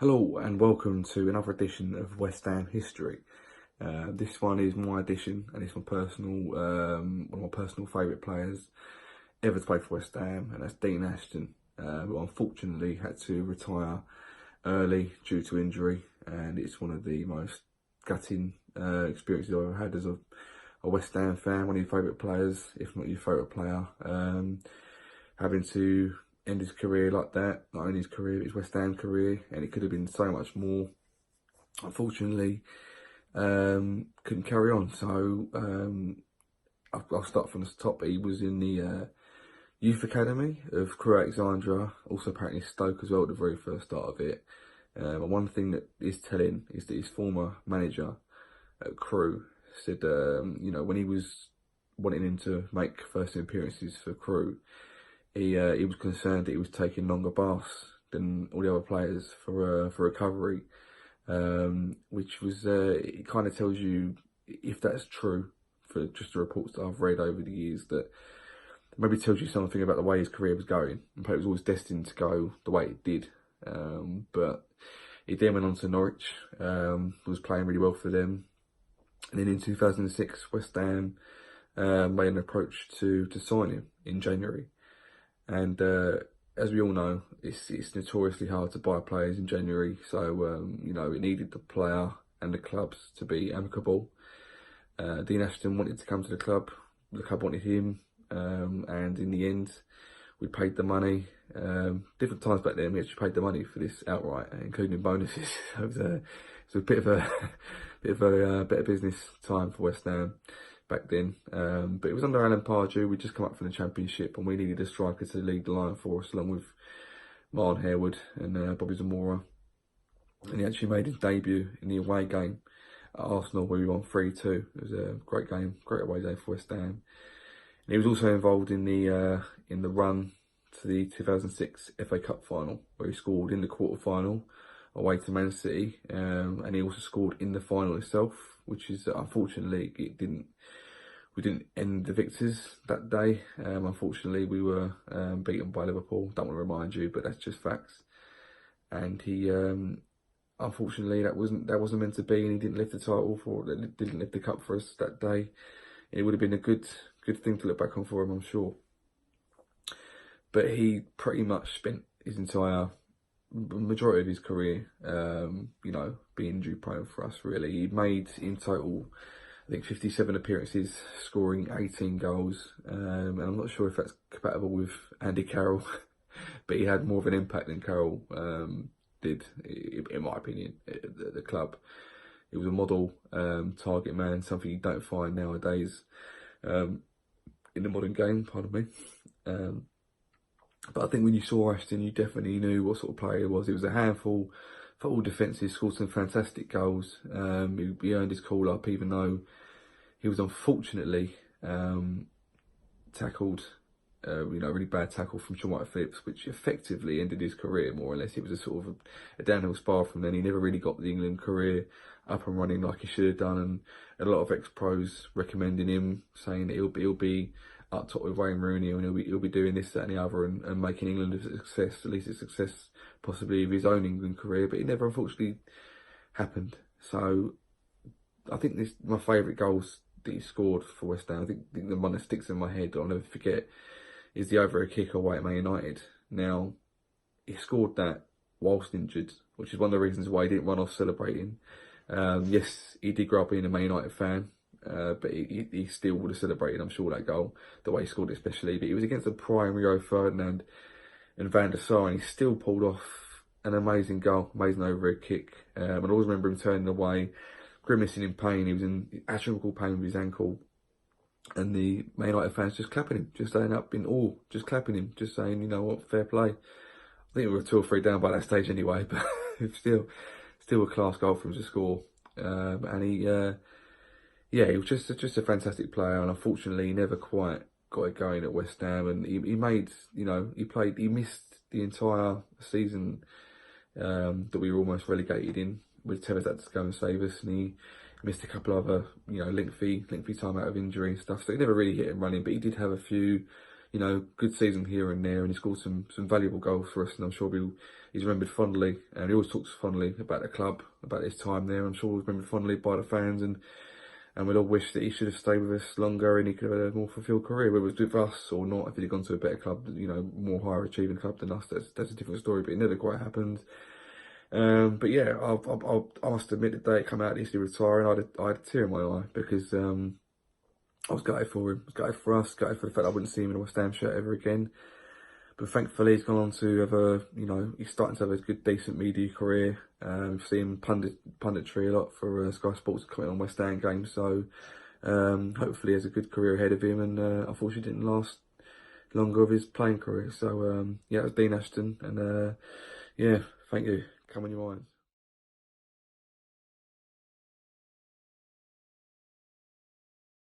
Hello and welcome to another edition of West Ham History. This one is my edition, and it's my personal, one of my personal favourite players ever to play for West Ham, and that's Dean Ashton, who unfortunately had to retire early due to injury, and it's one of the most gutting experiences I've ever had as a West Ham fan. One of your favourite players, if not your favourite player, having to end his career like that, not only his career, but his West Ham career, and it could have been so much more. Unfortunately, couldn't carry on. So I'll start from the top. He was in the youth academy of Crewe Alexandra, also apparently Stoke as well at the very first start of it. And one thing that is telling is that his former manager at Crewe said, when he was wanting him to make first appearances for Crewe, he was concerned that he was taking longer baths than all the other players for recovery, which was it kind of tells you, if that's true, for just the reports that I've read over the years, that maybe tells you something about the way his career was going. And it was always destined to go the way it did. But he then went on to Norwich, was playing really well for them. And then in 2006, West Ham made an approach to sign him in January. And as we all know, it's notoriously hard to buy players in January. So, it needed the player and the clubs to be amicable. Dean Ashton wanted to come to the club wanted him. And in the end, we paid the money. Different times back then, we actually paid the money for this outright, including bonuses. It was a bit of a better business time for West Ham back then. But it was under Alan Pardew. We'd just come up from the Championship, and we needed a striker to lead the line for us, along with Martin Harewood and Bobby Zamora. And he actually made his debut in the away game at Arsenal, where we won 3-2. It was a great game, great away day for West Ham. And he was also involved in the run to the 2006 FA Cup final, where he scored in the quarter-final away to Man City, and he also scored in the final itself, which is unfortunately we didn't end the victors that day. Unfortunately, we were beaten by Liverpool. Don't want to remind you, but that's just facts. And he, unfortunately, that wasn't meant to be, and he didn't lift the title didn't lift the cup for us that day. It would have been a good thing to look back on for him, I'm sure. But he pretty much spent his entire majority of his career, being injury prone for us, really. He made in total, I think, 57 appearances, scoring 18 goals. And I'm not sure if that's compatible with Andy Carroll, but he had more of an impact than Carroll did, in my opinion, at the club. He was a model target man, something you don't find nowadays in the modern game, pardon me. But I think when you saw Ashton, you definitely knew what sort of player he was. He was a handful for all defences, scored some fantastic goals. He earned his call up, even though he was unfortunately tackled, a really bad tackle from Sean White-Phillips, which effectively ended his career, more or less. It was a sort of a downhill spiral from then. He never really got the England career up and running like he should have done, and a lot of ex-pros recommending him, saying that he'll be up top with Wayne Rooney, and he'll be doing this, that and the other, and making England a success, at least a success possibly of his own England career, but it never unfortunately happened. So I think my favourite goals that he scored for West Ham, I think the one that sticks in my head, I'll never forget, is the over a kick away at Man United. Now, he scored that whilst injured, which is one of the reasons why he didn't run off celebrating. Yes, he did grow up being a Man United fan, but he still would have celebrated, I'm sure, that goal, the way he scored it especially. But it was against the prime Rio Ferdinand and Van der Sar, and he still pulled off an amazing goal, amazing overhead kick. And I always remember him turning away, grimacing in pain. He was in astronomical pain with his ankle. And the Man United fans just clapping him, just staying up in awe, just clapping him, just saying, you know what, fair play. I think we were 2 or 3 down by that stage anyway, but still a class goal for him to score. And he was just a fantastic player, and unfortunately he never quite got it going at West Ham. And he missed the entire season that we were almost relegated in, with Tevez had to go and save us, and he missed a couple of other, lengthy time out of injury and stuff. So he never really hit him running, but he did have a few you know, good season here and there, and he scored some valuable goals for us, and I'm sure he's remembered fondly, and he always talks fondly about the club, about his time there. I'm sure he's remembered fondly by the fans, and we'd all wish that he should have stayed with us longer and he could have had a more fulfilled career, whether it was with us or not. If he'd have gone to a better club, you know, more higher achieving club than us, that's a different story, but it never quite happened. But yeah, I must admit, the day it came out he's retiring, I had a tear in my eye, because I was gutted for him, I was gutted for us, gutted for the fact that I wouldn't see him in a West Ham shirt ever again. But thankfully, he's gone on to have you know, he's starting to have a good, decent media career. We've seen him punditry a lot for Sky Sports, commenting on West Ham games. So hopefully, he has a good career ahead of him. And unfortunately, didn't last longer of his playing career. So yeah, it was Dean Ashton, and yeah, thank you. Come on your minds.